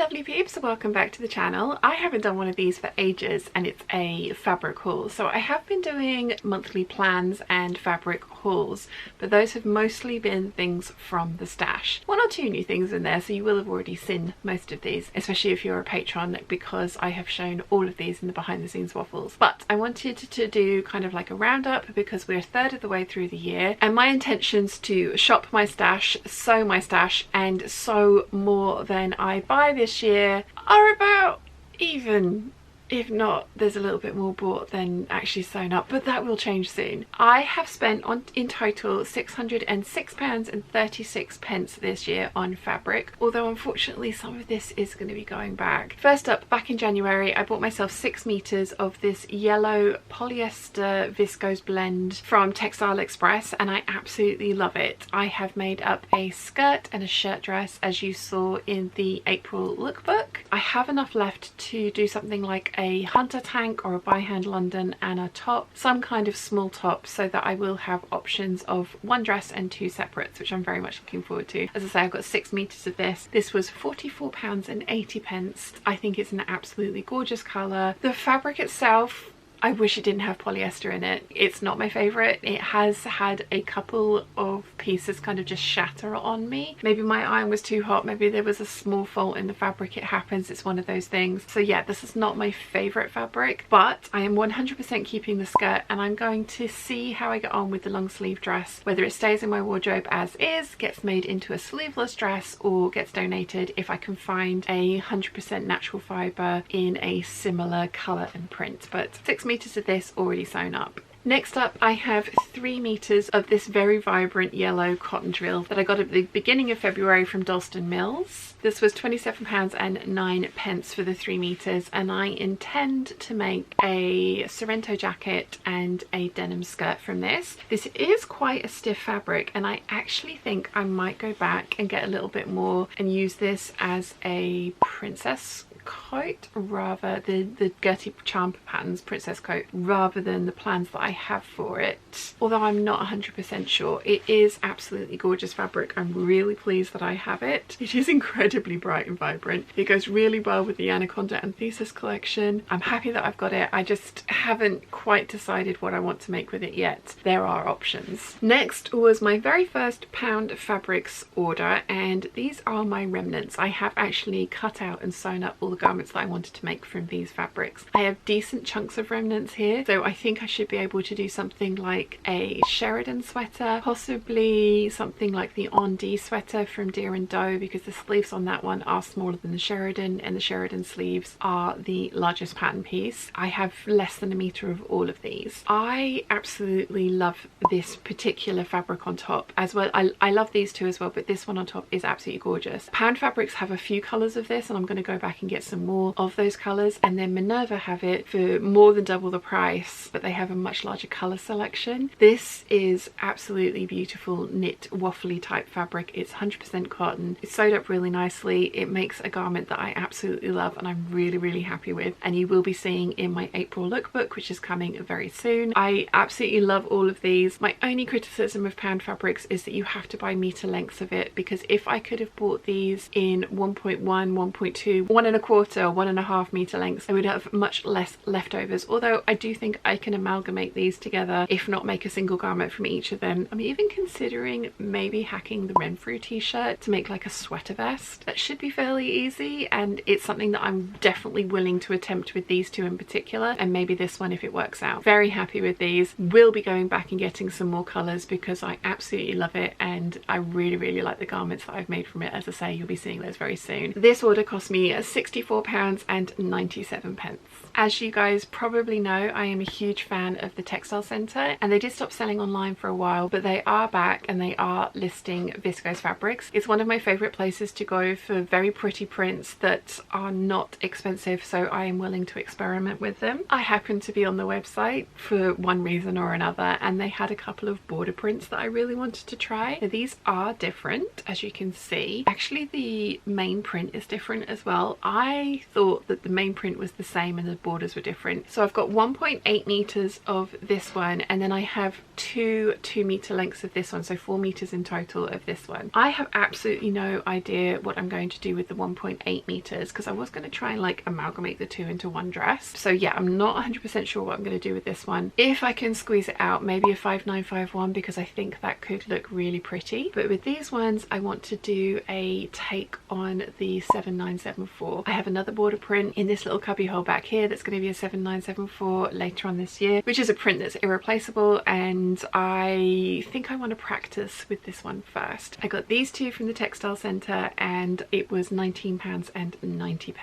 lovely peeps, welcome back to the channel. I haven't done one of these for ages and it's a fabric haul. So I have been doing monthly plans and fabric hauls, but those have mostly been things from the stash. One or two new things in there, so you will have already seen most of these, especially if you're a patron, because I have shown all of these in the behind the scenes waffles. But I wanted to do kind of like a roundup because we're a third of the way through the year and my intentions to shop my stash, sew my stash and sew more than I buy this year are about even. If not, there's a little bit more bought than actually sewn up, but that will change soon. I have spent in total £606.36 this year on fabric, although unfortunately some of this is going to be going back. First up, back in January, I bought myself 6 meters of this yellow polyester viscose blend from Textile Express and I absolutely love it. I have made up a skirt and a shirt dress as you saw in the April lookbook. I have enough left to do something like a hunter tank or a by hand London and a top, some kind of small top, so that I will have options of one dress and 2 separates, which I'm very much looking forward to. As I say, I've got 6 meters of this. This was £44.80. I think it's an absolutely gorgeous colour. The fabric itself, I wish it didn't have polyester in it. It's not my favourite. It has had a couple of pieces kind of just shatter on me. Maybe my iron was too hot, maybe there was a small fault in the fabric. It happens, it's one of those things. So yeah, this is not my favourite fabric, but I am 100% keeping the skirt and I'm going to see how I get on with the long sleeve dress, whether it stays in my wardrobe as is, gets made into a sleeveless dress or gets donated if I can find a 100% natural fibre in a similar colour and print. But 6 meters of this already sewn up. Next up, I have 3 meters of this very vibrant yellow cotton drill that I got at the beginning of February from Dalston Mills. This was £27.09 for the 3 meters and I intend to make a Sorrento jacket and a denim skirt from this. This is quite a stiff fabric and I actually think I might go back and get a little bit more and use this as a princess coat, rather the Gertie Charm Patterns princess coat, rather than the plans that I have for it, although I'm not 100% sure. It is absolutely gorgeous fabric. I'm really pleased that I have it. It is incredibly bright and vibrant. It goes really well with the Anaconda and Thesis collection. I'm happy that I've got it. I just haven't quite decided what I want to make with it yet. There are options. Next was my very first Pound Fabrics order and these are my remnants. I have actually cut out and sewn up all the garments that I wanted to make from these fabrics. I have decent chunks of remnants here, so I think I should be able to do something like a Sheridan sweater, possibly something like the On D sweater from Deer and Doe, because the sleeves on that one are smaller than the Sheridan and the Sheridan sleeves are the largest pattern piece. I have less than a meter of all of these. I absolutely love this particular fabric on top as well. I love these two as well, but this one on top is absolutely gorgeous. Pound Fabrics have a few colours of this and I'm going to go back and get some more of those colours, and then Minerva have it for more than double the price, but they have a much larger colour selection. This is absolutely beautiful knit waffly type fabric. It's 100% cotton. It's sewed up really nicely. It makes a garment that I absolutely love and I'm really happy with, and you will be seeing in my April lookbook, which is coming very soon. I absolutely love all of these. My only criticism of Pound Fabrics is that you have to buy meter lengths of it, because if I could have bought these in 1.1, 1.2, 1.25 or 1.5 meter lengths, I would have much less leftovers, although I do think I can amalgamate these together, if not make a single garment from each of them. I'm even considering maybe hacking the Renfrew t-shirt to make like a sweater vest. That should be fairly easy, and it's something that I'm definitely willing to attempt with these two in particular, and maybe this one if it works out. Very happy with these. Will be going back and getting some more colours because I absolutely love it and I really like the garments that I've made from it. As I say, you'll be seeing those very soon. This order cost me £64.97. As you guys probably know, I am a huge fan of the Textile Centre, and they did stop selling online for a while, but they are back and they are listing viscose fabrics. It's one of my favourite places to go for very pretty prints that are not expensive, so I am willing to experiment with them. I happened to be on the website for one reason or another and they had a couple of border prints that I really wanted to try. Now, these are different, as you can see. Actually, the main print is different as well. I thought that the main print was the same and the borders were different. So I've got 1.8 meters of this one, and then I have two 2-meter lengths of this one, so 4 meters in total of this one. I have absolutely no idea what I'm going to do with the 1.8 meters because I was going to try and like amalgamate the two into one dress. So yeah, I'm not 100% sure what I'm going to do with this one. If I can squeeze it out, maybe a 5951, because I think that could look really pretty. But with these ones, I want to do a take on the 7974. I have another border print in this little cubby hole back here that's going to be a 7974 later on this year, which is a print that's irreplaceable, and I think I want to practice with this one first. I got these two from the textile centre and it was £19.90.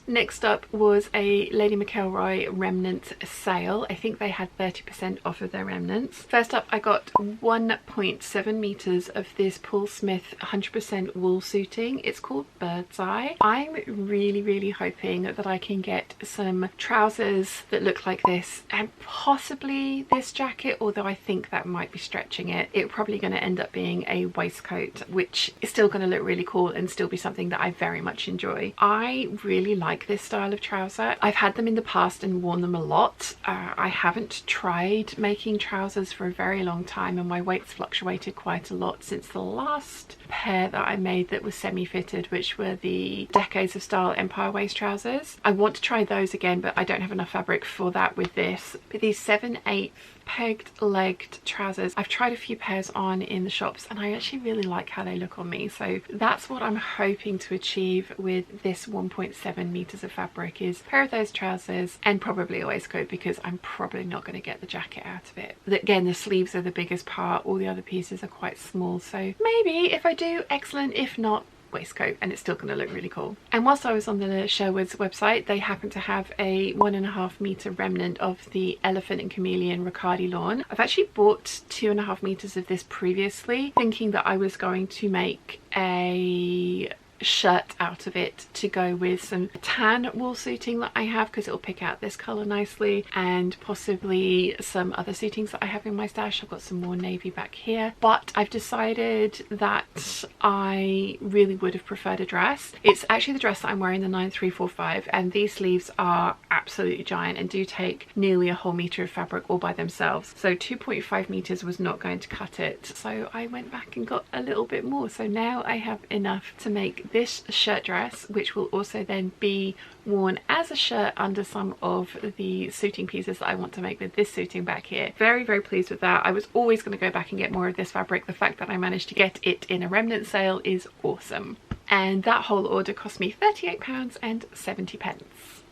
Next up was a Lady Melroy remnant sale. I think they had 30% off of their remnants. First up, I got 1.7 meters of this Paul Smith 100% wool suiting. It's called Bird's Eye. I'm really hoping that I can get some trousers that look like this and possibly this jacket, although I think that might be stretching it. It's probably going to end up being a waistcoat, which is still going to look really cool and still be something that I very much enjoy. I really like this style of trouser. I've had them in the past and worn them a lot. I haven't tried making trousers for a very long time, and my weight's fluctuated quite a lot since the last pair that I made that was semi-fitted, which were the Decades of Style Empire waist trousers. I want to try those again, but I don't have enough fabric for that with this. But these 7/8 pegged legged trousers, I've tried a few pairs on in the shops and I actually really like how they look on me. So that's what I'm hoping to achieve with this 1.7 meters of fabric, is a pair of those trousers and probably a waistcoat, because I'm probably not going to get the jacket out of it. Again, the sleeves are the biggest part, all the other pieces are quite small, so maybe if I do, excellent. If not, waistcoat, and it's still going to look really cool. And whilst I was on the Sherwood's website, they happen to have a 1.5 meter remnant of the Elephant and Chameleon Riccardi lawn. I've actually bought 2.5 meters of this previously, thinking that I was going to make a shirt out of it to go with some tan wool suiting that I have, because it'll pick out this color nicely, and possibly some other suitings that I have in my stash. I've got some more navy back here, but I've decided that I really would have preferred a dress. It's actually the dress that I'm wearing, the 9345, and these sleeves are absolutely giant and do take nearly a whole meter of fabric all by themselves, so 2.5 meters was not going to cut it. So I went back and got a little bit more, so now I have enough to make this shirt dress, which will also then be worn as a shirt under some of the suiting pieces that I want to make with this suiting back here. Very pleased with that. I was always going to go back and get more of this fabric. The fact that I managed to get it in a remnant sale is awesome. And that whole order cost me £38.70.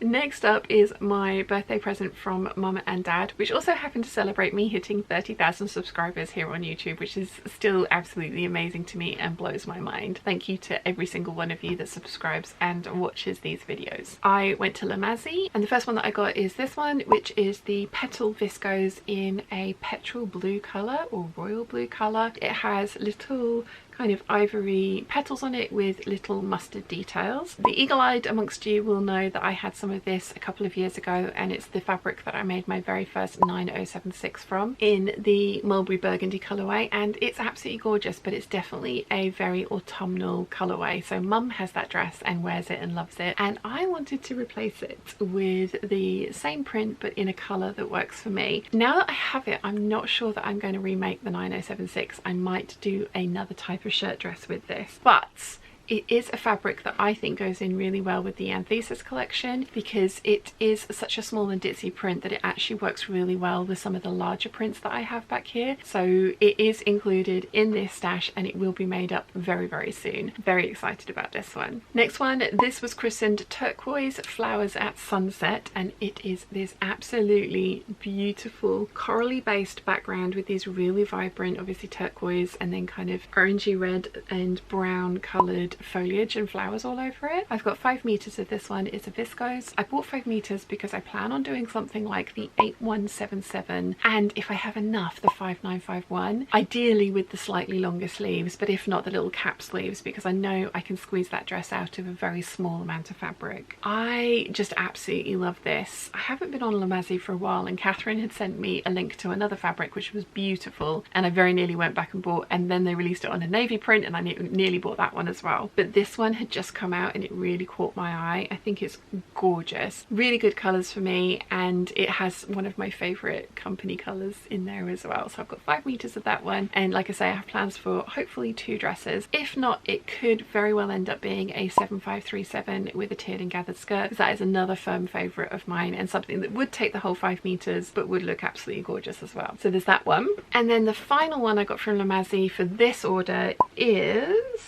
Next up is my birthday present from Mum and Dad, which also happened to celebrate me hitting 30,000 subscribers here on YouTube, which is still absolutely amazing to me and blows my mind. Thank you to every single one of you that subscribes and watches these videos. I went to Lamazi, and the first one that I got is this one, which is the Petal Viscose in a petrol blue colour or royal blue colour. It has little kind of ivory petals on it with little mustard details. The eagle-eyed amongst you will know that I had some of this a couple of years ago, and it's the fabric that I made my very first 9076 from in the mulberry burgundy colourway, and it's absolutely gorgeous, but it's definitely a very autumnal colourway. So Mum has that dress and wears it and loves it, and I wanted to replace it with the same print but in a colour that works for me. Now that I have it, I'm not sure that I'm going to remake the 9076. I might do another type of shirt dress with this, but it is a fabric that I think goes in really well with the Anthesis collection, because it is such a small and ditzy print that it actually works really well with some of the larger prints that I have back here. So it is included in this stash and it will be made up very soon. Very excited about this one. Next one, this was christened Turquoise Flowers at Sunset, and it is this absolutely beautiful corally based background with these really vibrant, obviously turquoise and then kind of orangey red and brown coloured foliage and flowers all over it. I've got 5 meters of this one. It's a viscose. I bought 5 meters because I plan on doing something like the 8177, and if I have enough, the 5951, ideally with the slightly longer sleeves, but if not, the little cap sleeves, because I know I can squeeze that dress out of a very small amount of fabric. I just absolutely love this. I haven't been on Lamazi for a while, and Catherine had sent me a link to another fabric which was beautiful, and I very nearly went back and bought, and then they released it on a navy print and I nearly bought that one as well. now, but this one had just come out and it really caught my eye. I think it's gorgeous, really good colors for me, and it has one of my favorite company colors in there as well. So I've got 5 meters of that one, and like I say, I have plans for hopefully 2 dresses. If not, it could very well end up being a 7537 with a tiered and gathered skirt, because that is another firm favorite of mine and something that would take the whole 5 meters but would look absolutely gorgeous as well. So there's that one. And then the final one I got from Lamazi for this order is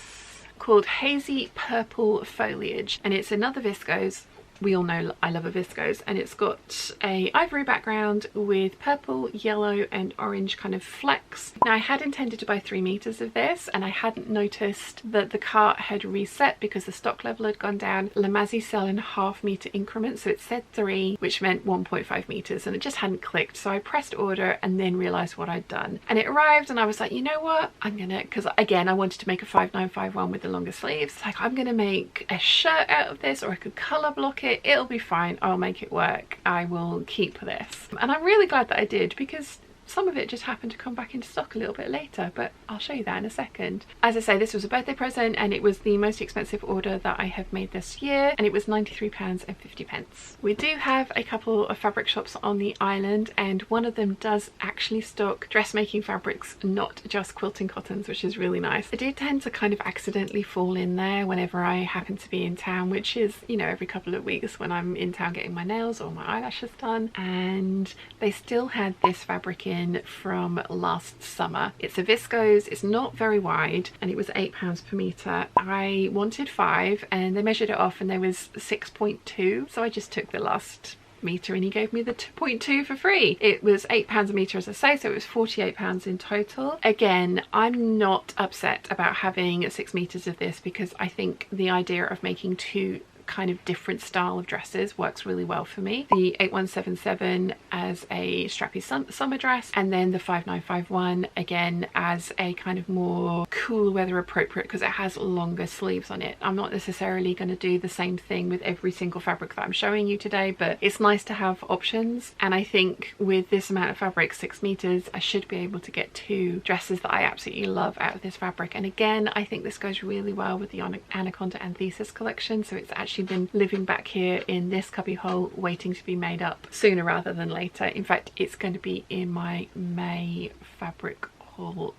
called Hazy Purple Foliage, and it's another viscose. We all know I love a viscose, and it's got a ivory background with purple, yellow and orange kind of flecks. Now I had intended to buy 3 meters of this, and I hadn't noticed that the cart had reset because the stock level had gone down. Lamazi sell in ½ meter increments, so it said 3, which meant 1.5 meters, and it just hadn't clicked. So I pressed order and then realized what I'd done, and it arrived, and I was like, you know what, I'm gonna, because again I wanted to make a 5951 with the longer sleeves. Like, I'm gonna make a shirt out of this, or I could color block it. It'll be fine, I'll make it work, I will keep this. And I'm really glad that I did, because some of it just happened to come back into stock a little bit later, but I'll show you that in a second. As I say, this was a birthday present, and it was the most expensive order that I have made this year, and it was £93.50. We do have a couple of fabric shops on the island, and one of them does actually stock dressmaking fabrics, not just quilting cottons, which is really nice. I do tend to kind of accidentally fall in there whenever I happen to be in town, which is, you know, every couple of weeks when I'm in town getting my nails or my eyelashes done, and they still had this fabric in from last summer. It's a viscose, it's not very wide, and it was £8 per meter. I wanted 5 and they measured it off and there was 6.2, so I just took the last meter and he gave me the 2.2 for free. It was £8 a meter, as I say, so it was £48 in total. Again, I'm not upset about having 6 meters of this, because I think the idea of making 2 kind of different style of dresses works really well for me. The 8177 as a strappy summer dress, and then the 5951 again as a kind of more cool weather appropriate, because it has longer sleeves on it. I'm not necessarily going to do the same thing with every single fabric that I'm showing you today, but it's nice to have options, and I think with this amount of fabric, 6 meters, I should be able to get 2 dresses that I absolutely love out of this fabric. And again, I think this goes really well with the Anaconda and Thesis collection, so it's actually been living back here in this cubby hole waiting to be made up sooner rather than later. In fact, it's going to be in my May fabric haul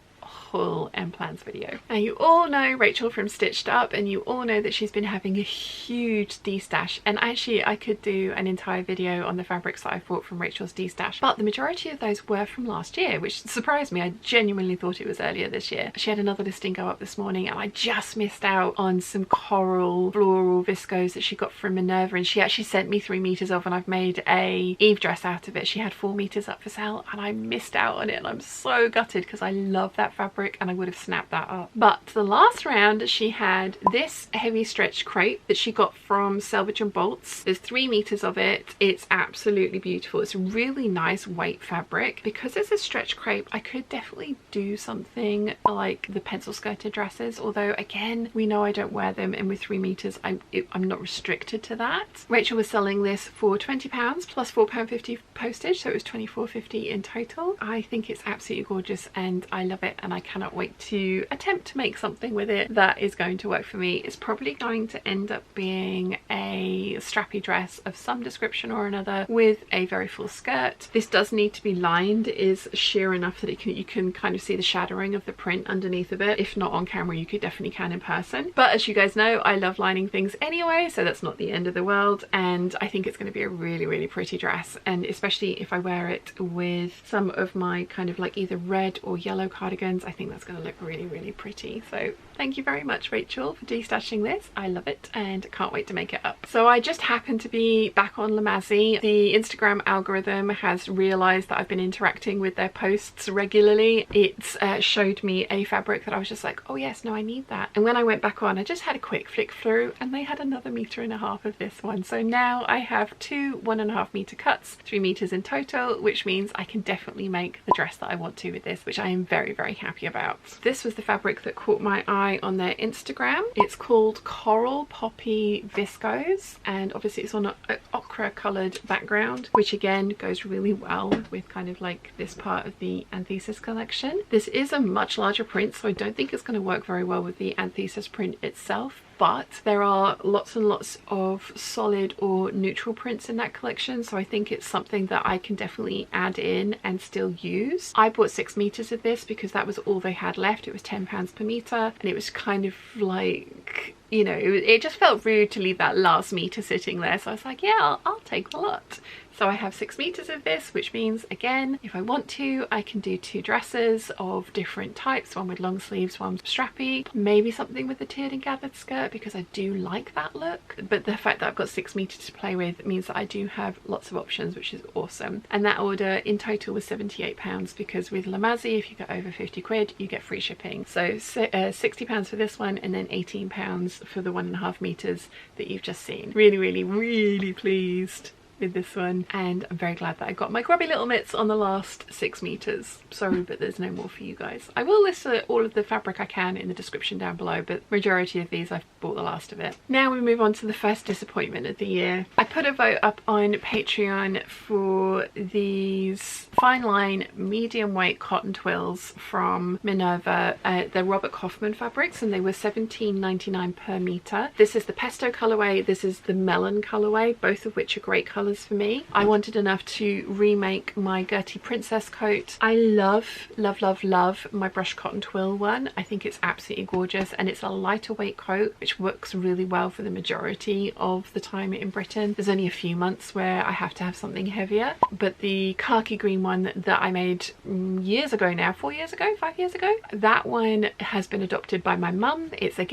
and plans video. Now, you all know Rachel from Stitched Up, and you all know that she's been having a huge de-stash, and actually I could do an entire video on the fabrics that I've bought from Rachel's de-stash, but the majority of those were from last year, which surprised me. I genuinely thought it was earlier this year. She had another listing go up this morning, and I just missed out on some coral floral viscose that she got from Minerva, and she actually sent me 3 meters of, and I've made a Eve dress out of it. She had 4 meters up for sale and I missed out on it, and I'm so gutted because I love that fabric and I would have snapped that up. But the last round, she had this heavy stretch crepe that she got from Salvage and Bolts. There's 3 meters of it. It's absolutely beautiful. It's a really nice weight fabric. Because it's a stretch crepe, I could definitely do something like the pencil skirted dresses, although again, we know I don't wear them, and with 3 meters I'm not restricted to that. Rachel was selling this for £20 plus £4.50 postage, so it was £24.50 in total. I think it's absolutely gorgeous and I love it, and I cannot wait to attempt to make something with it that is going to work for me. It's probably going to end up being a strappy dress of some description or another with a very full skirt. This does need to be lined. It is sheer enough that you can kind of see the shadowing of the print underneath of it. If not on camera, you could definitely can in person, but as you guys know, I love lining things anyway, so that's not the end of the world, and I think it's going to be a really pretty dress, and especially if I wear it with some of my kind of like either red or yellow cardigans, I think that's going to look really pretty. So thank you very much, Rachel, for de-stashing this. I love it and can't wait to make it up. So I just happened to be back on Lamazi. The Instagram algorithm has realized that I've been interacting with their posts regularly. It showed me a fabric that I was just like, oh yes, no, I need that. And when I went back on, I just had a quick flick through and they had another 1.5 meters of this one. So now I have 2 1.5 meter cuts, 3 meters in total, which means I can definitely make the dress that I want to with this, which I am very happy happy about. This was the fabric that caught my eye on their Instagram. It's called Coral Poppy Viscose, and obviously it's on an ochre coloured background, which again goes really well with kind of like this part of the Anthesis collection. This is a much larger print, so I don't think it's going to work very well with the Anthesis print itself, but there are lots and lots of solid or neutral prints in that collection, so I think it's something that I can definitely add in and still use. I bought 6 meters of this because that was all they had left. It was £10 per meter, and it was kind of like, you know, it just felt rude to leave that last meter sitting there, so I was like, yeah, I'll take the lot. So I have 6 meters of this, which means, again, if I want to, I can do 2 dresses of different types, one with long sleeves, one strappy, maybe something with a tiered and gathered skirt, because I do like that look. But the fact that I've got 6 meters to play with means that I do have lots of options, which is awesome. And that order in total was £78, because with Lamazi, if you get over 50 quid, you get free shipping. So £60 for this one, and then £18 for the 1.5 meters that you've just seen. Really, really, really pleased with this one, and I'm very glad that I got my grubby little mitts on the last 6 meters. Sorry, but there's no more for you guys. I will list all of the fabric I can in the description down below, but majority of these I've bought the last of it. Now we move on to the first disappointment of the year. I put a vote up on Patreon for these fine line medium weight cotton twills from Minerva. They're Robert Kaufman fabrics, and they were £17.99 per meter. This is the pesto colorway, this is the melon colorway, both of which are great colors for me. I wanted enough to remake my Gertie Princess coat. I love my brush cotton twill one. I think it's absolutely gorgeous, and it's a lighter weight coat, which works really well for the majority of the time in Britain. There's only a few months where I have to have something heavier, but the khaki green one that I made years ago now, 4 years ago, 5 years ago, that one has been adopted by my mum. It's a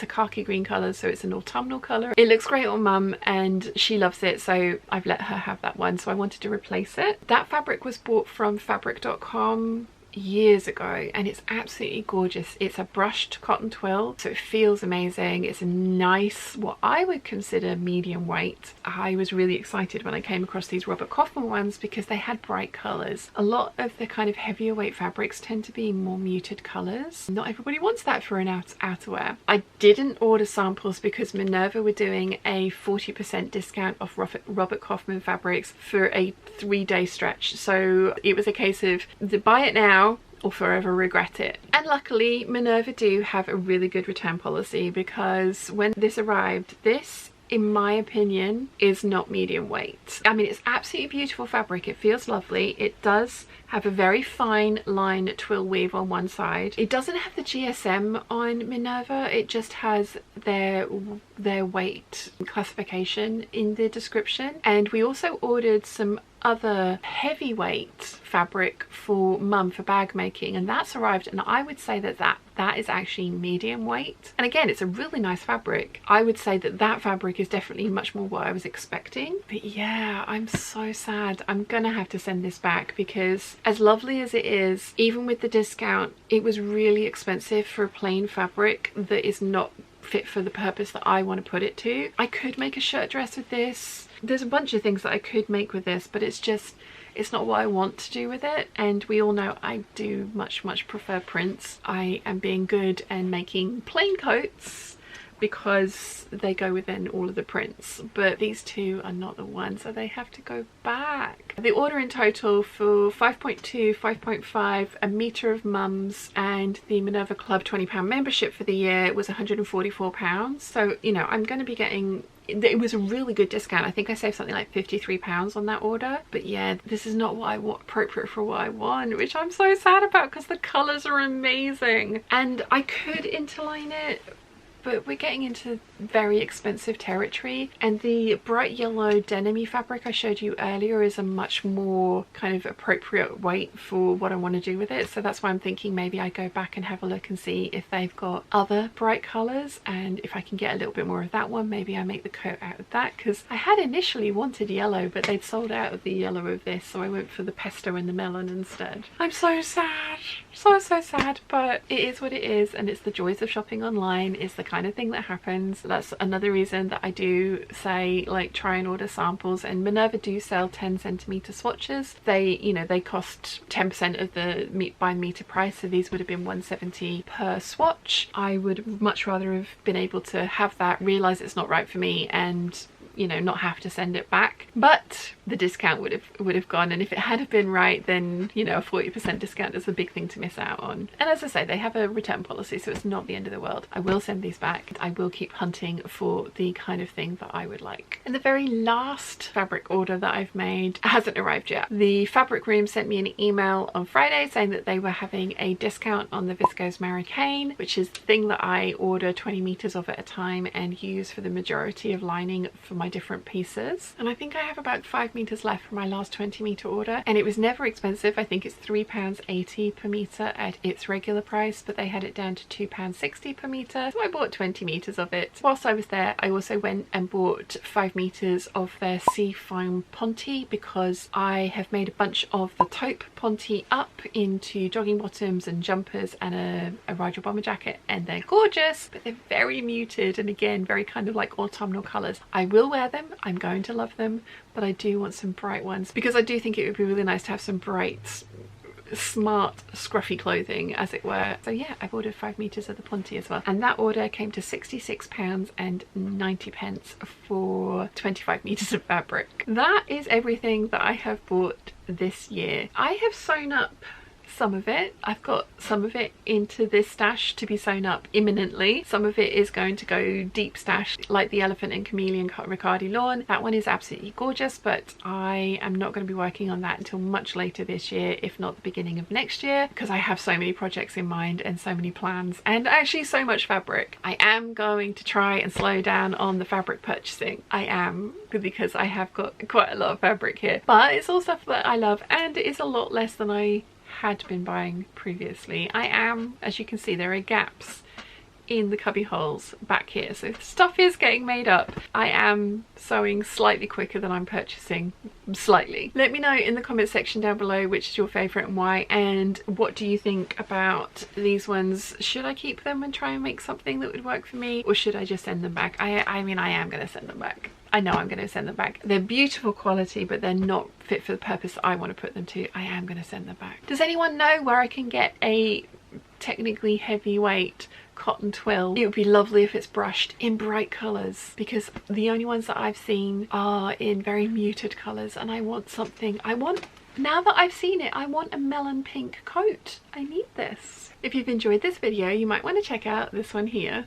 khaki green color, so it's an autumnal color. It looks great on mum and she loves it, so I've let her have that one, so I wanted to replace it. That fabric was bought from fabric.com years ago, and it's absolutely gorgeous. It's a brushed cotton twill, so it feels amazing. It's a nice, what I would consider medium weight. I was really excited when I came across these Robert Kaufman ones because they had bright colors. A lot of the kind of heavier weight fabrics tend to be more muted colors. Not everybody wants that for an outerwear. I didn't order samples because Minerva were doing a 40% discount off Robert Kaufman fabrics for a 3-day stretch, so it was a case of buy it now or forever regret it. And luckily Minerva do have a really good return policy, because when this arrived, this, in my opinion, is not medium weight. I mean, it's absolutely beautiful fabric, it feels lovely, it does have a very fine line twill weave on one side. It doesn't have the GSM on Minerva, it just has their weight classification in the description. And we also ordered some other heavyweight fabric for mum for bag making, and that's arrived, and I would say that is actually medium weight. And again, it's a really nice fabric. I would say that fabric is definitely much more what I was expecting. But yeah, I'm so sad. I'm gonna have to send this back, because as lovely as it is, even with the discount, it was really expensive for a plain fabric that is not fit for the purpose that I want to put it to. I could make a shirt dress with this. There's a bunch of things that I could make with this, but it's not what I want to do with it. And we all know I do much prefer prints. I am being good and making plain coats because they go within all of the prints, but these two are not the ones, so they have to go back. The order in total for 5.2, 5.5, a meter of mums, and the Minerva Club £20 membership for the year was £144. So, you know, I'm going to be getting, it was a really good discount. I think I saved something like £53 on that order. But yeah, this is not what I want, appropriate for what I want, which I'm so sad about because the colours are amazing. And I could interline it, but we're getting into very expensive territory, and the bright yellow denim-y fabric I showed you earlier is a much more kind of appropriate weight for what I want to do with it. So that's why I'm thinking maybe I go back and have a look and see if they've got other bright colours, and if I can get a little bit more of that one, maybe I make the coat out of that, because I had initially wanted yellow, but they'd sold out of the yellow of this, so I went for the pesto and the melon instead. I'm so sad, so sad, but it is what it is, and it's the joys of shopping online. It's the kind of thing that happens. that's another reason that I do say like try and order samples. And Minerva do sell 10cm swatches. They, you know, they cost 10% of the by meter price, so these would have been $1.70 per swatch. I would much rather have been able to have that, realize it's not right for me, and you know, not have to send it back. But the discount would have gone, and if it had have been right, then you know, a 40% discount is a big thing to miss out on. And as I say, they have a return policy, so it's not the end of the world. I will send these back. I will keep hunting for the kind of thing that I would like. And the very last fabric order that I've made hasn't arrived yet. The fabric room sent me an email on Friday saying that they were having a discount on the Viscose Maricane, which is the thing that I order 20 meters of at a time and use for the majority of lining for my different pieces. And I think I have about 5 meters left for my last 20-meter order, and it was never expensive. I think it's £3.80 per meter at its regular price, but they had it down to £2.60 per meter, so I bought 20 meters of it. Whilst I was there, I also went and bought 5 meters of their sea foam ponte, because I have made a bunch of the taupe ponte up into jogging bottoms and jumpers and a Rigel bomber jacket, and they're gorgeous, but they're very muted and again very kind of like autumnal colors. I will wear them, I'm going to love them, but I do want some bright ones, because I do think it would be really nice to have some bright, smart, scruffy clothing, as it were. So yeah, I've ordered 5 meters of the ponte as well, and that order came to £66.90 for 25 meters of fabric. That is everything that I have bought this year. I have sewn up some of it. I've got some of it into this stash to be sewn up imminently. Some of it is going to go deep stash, like the Elephant and Chameleon Riccardi lawn. That one is absolutely gorgeous, but I am not going to be working on that until much later this year, if not the beginning of next year, because I have so many projects in mind and so many plans, and actually so much fabric. I am going to try and slow down on the fabric purchasing. I am, because I have got quite a lot of fabric here, but it's all stuff that I love, and it is a lot less than I had been buying previously. I am, as you can see, there are gaps in the cubby holes back here, so stuff is getting made up. I am sewing slightly quicker than I'm purchasing, slightly. Let me know in the comment section down below which is your favorite and why, and what do you think about these ones. Should I keep them and try and make something that would work for me, or should I just send them back? I mean, I am going to send them back. I know I'm going to send them back. They're beautiful quality, but they're not fit for the purpose that I want to put them to. I am going to send them back. Does anyone know where I can get a technically heavyweight cotton twill? It would be lovely if it's brushed in bright colours, because the only ones that I've seen are in very muted colours, and I want something. Now that I've seen it, I want a melon pink coat. I need this. If you've enjoyed this video, you might want to check out this one here.